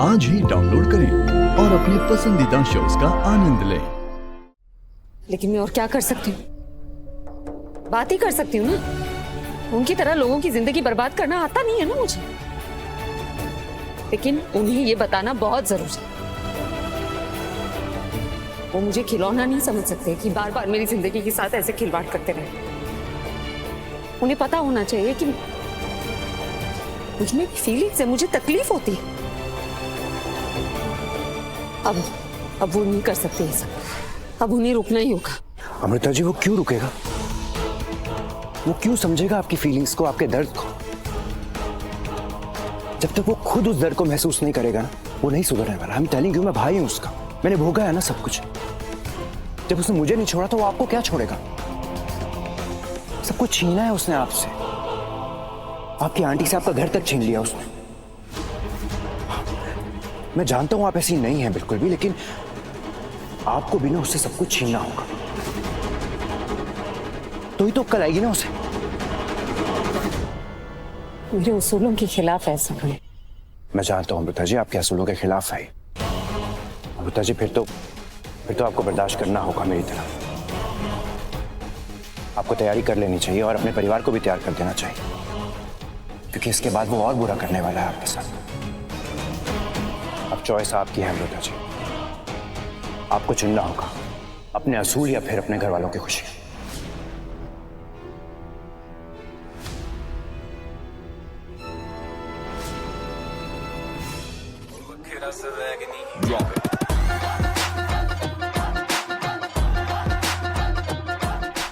आज ही डाउनलोड करें और अपने पसंदीदा शोज का आनंद लें। लेकिन मैं और क्या कर सकती हूँ? बात ही कर सकती हूँ ना। उनकी तरह लोगों की जिंदगी बर्बाद करना आता नहीं है ना मुझे। लेकिन उन्हें ये बताना बहुत जरूरी है। वो मुझे खिलौना नहीं समझ सकते कि बार बार मेरी जिंदगी के साथ ऐसे खिलवाड़ करते रहे। उन्हें पता होना चाहिए कि मुझमें फीलिंग से मुझे तकलीफ होती है। अब वो नहीं कर सकते ये सब। अब उन्हें रुकना ही होगा। अमृता जी, वो क्यों रुकेगा? वो क्यों समझेगा आपकी फीलिंग्स को, आपके दर्द को? जब तक वो खुद उस दर्द को महसूस नहीं करेगा ना, वो नहीं सुधरने वाला। हम टेलिंग यू, मैं भाई हूं उसका। मैंने भोगा है ना सब कुछ। जब उसने मुझे नहीं छोड़ा तो वो आपको क्या छोड़ेगा? सब कुछ छीना है उसने आपसे। आपकी आंटी से आपका घर तक छीन लिया उसने। मैं जानता हूं आप ऐसी नहीं है बिल्कुल भी, लेकिन आपको भी ना उससे सब कुछ छीनना होगा। तो ही तो कल आएगी ना उसे। मेरे उसूलों के खिलाफ है सब। मैं जानता हूं अमृता जी, आपके असूलों के खिलाफ है। अमृता जी, फिर तो आपको बर्दाश्त करना होगा मेरी तरह। आपको तैयारी कर लेनी चाहिए और अपने परिवार को भी तैयार कर देना चाहिए, क्योंकि इसके बाद वो और बुरा करने वाला है आपके साथ। अब चॉइस आपकी है अमृता जी। आपको चुनना होगा अपने असूल या फिर अपने घर वालों की खुशी।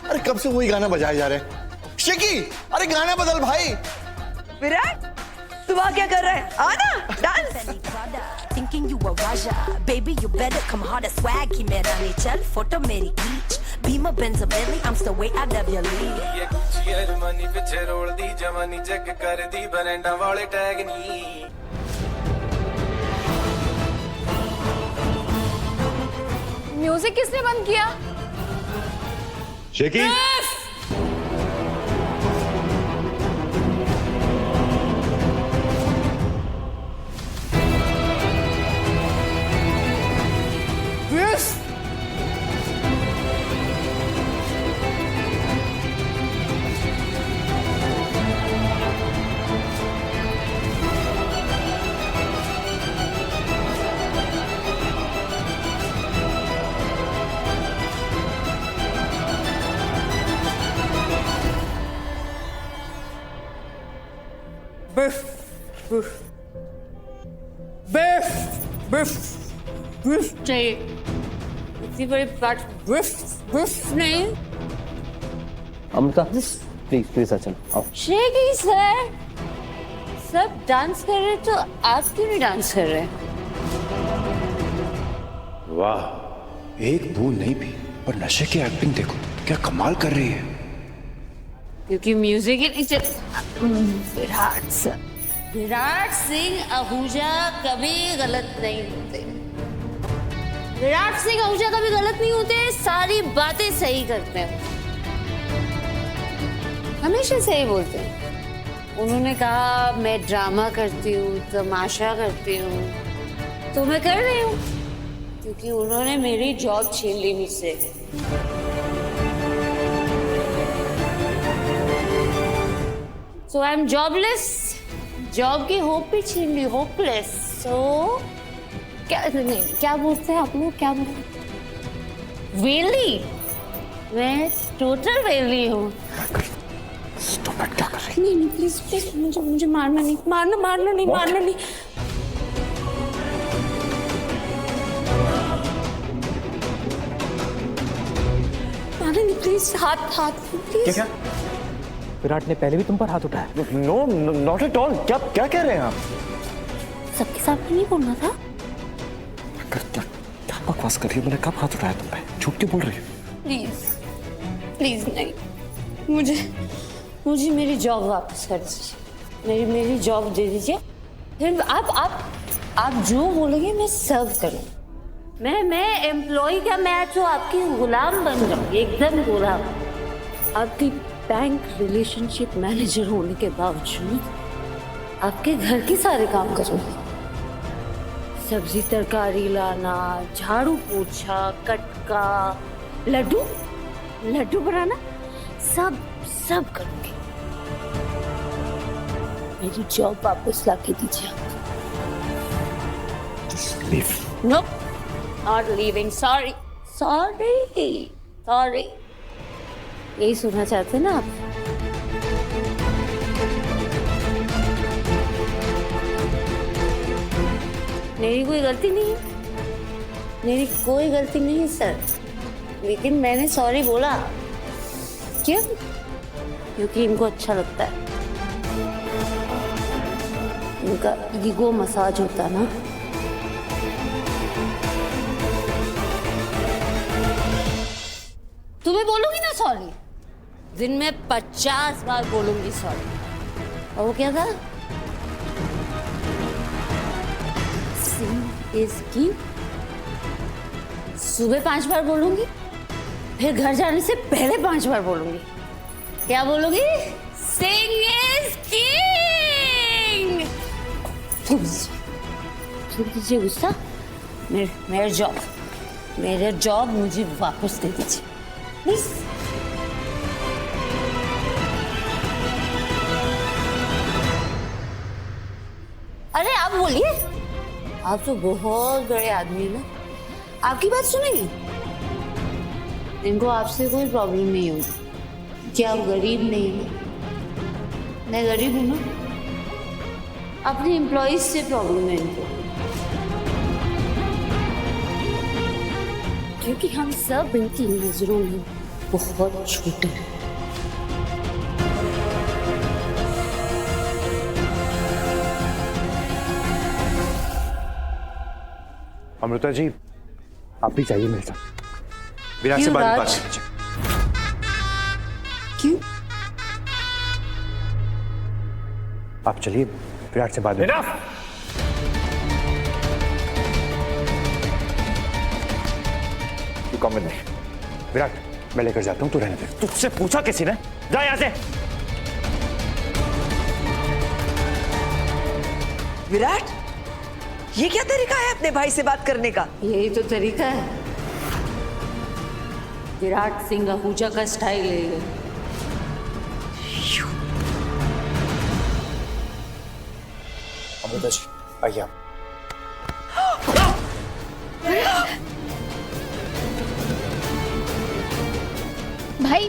अरे कब से वही गाना बजाए जा रहे हैं? शेकी, अरे गाना बदल भाई। विराट, तू वहां क्या कर रहा है? आना dance. Thinking you a Raja, baby you better come harder. Swag की मेरा नहीं चल, फोटो मेरी खींच। Beamer Benz a Bentley, I'm still way out of your league. ये कुछ अरमानी पिछे रोल दी जवानी चेक कर दी बरेंडा वाले टैग नी। म्यूजिक किसने बंद किया? शेकी, बिफ बिफ बिफ बिफ बिफ चाहिए। इतनी बड़ी बात बिफ बिफ नहीं। अमृता प्लीज प्लीज चलो आओ। शेकी सर, सब डांस कर रहे तो आप क्यों नहीं डांस कर रहे? वाह, एक बूंद नहीं पी और नशे की एक्टिंग देखो, क्या कमाल कर रही है। क्योंकि म्यूजिक ही नहीं चल। विराट सिंह आहूजा कभी गलत नहीं होते। विराट सिंह आहूजा कभी गलत नहीं होते, सारी बातें सही करते हैं, हमेशा सही बोलते हैं। उन्होंने कहा मैं ड्रामा करती हूँ, तमाशा करती हूँ, तो मैं कर रही हूँ, क्योंकि उन्होंने मेरी जॉब छीन ली मुझसे। So I'm jobless. जॉब की होप भी छीन ली, होपलेस। So क्या बोलते हैं आप लोग? क्या बोलते हैं? वेली। मैं टोटल वेली हूँ। क्या कर रही? नहीं प्लीज प्लीज, मुझे मारना नहीं, मारना नहीं, मारना नहीं। मारना नहीं प्लीज, हाथ प्लीज। क्या विराट ने पहले भी तुम पर हाथ उठाया? No, not at all. क्या कह रहे हैं आप? सबके सामने नहीं बोलना था। क्या बकवास कर रही हो? मैंने कब हाथ उठाया तुम पे? झूठ क्यों बोल रही हो? प्लीज नहीं, मुझे मेरी जॉब वापस कर दीजिए। मेरी जॉब दे दीजिए। फिर आप जो बोलेंगे मैं सर्व करूँ। मैं एम्प्लॉय का, मैं तो आपकी गुलाम बन जाऊँ, एकदम गुलाम। आपकी बैंक रिलेशनशिप मैनेजर होने के बावजूद आपके घर के सारे काम करूँगी। सब्जी तरकारी लाना, झाड़ू पोछा, कटका, लड्डू लड्डू बनाना, सब सब करूंगी। मेरी जॉब वापस लाके दीजिए। No, not leaving. Sorry sorry sorry. यही सुनना चाहते ना आप? मेरी कोई गलती नहीं है, मेरी कोई गलती नहीं है सर, लेकिन मैंने सॉरी बोला। क्यों? क्योंकि इनको अच्छा लगता है, इनका ईगो मसाज होता है ना। तुम्हें बोलूंगी ना सॉरी, दिन में 50 बार बोलूंगी सॉरी। और वो क्या था? इसकी सुबह 5 बार बोलूंगी, फिर घर जाने से पहले 5 बार बोलूंगी। क्या बोलूंगी? सिंग इज किंग। छोड़ दीजिए गुस्सा। मेरे जॉब मुझे वापस दे दीजिए प्लीज। अरे आप बोलिए, आप तो बहुत बड़े आदमी हैं ना, आपकी बात सुनेंगे। इनको आपसे कोई प्रॉब्लम नहीं होगी कि आप गरीब नहीं हैं। मैं गरीब हूं ना, अपने एम्प्लॉइज से प्रॉब्लम है इनको, क्योंकि हम सब इनकी नजरों में बहुत छोटे हैं। अमृता जी, आप भी चाहिए मेरे साथ। विराट से बाद में बात कीजिए। क्यों? आप चलिए, विराट से बाद में। कम नहीं, विराट मैं लेकर जाता हूं, तू रहने दे। तुझसे पूछा किसी ने? जा यहां से। विराट, ये क्या तरीका है अपने भाई से बात करने का? यही तो तरीका है, विराट सिंह आहूजा का स्टाइल है ये। अमृता जी आइए आप। भाई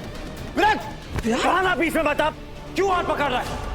विराट, कहां ना बीच में बता, क्यों हाथ पकड़ रहा है?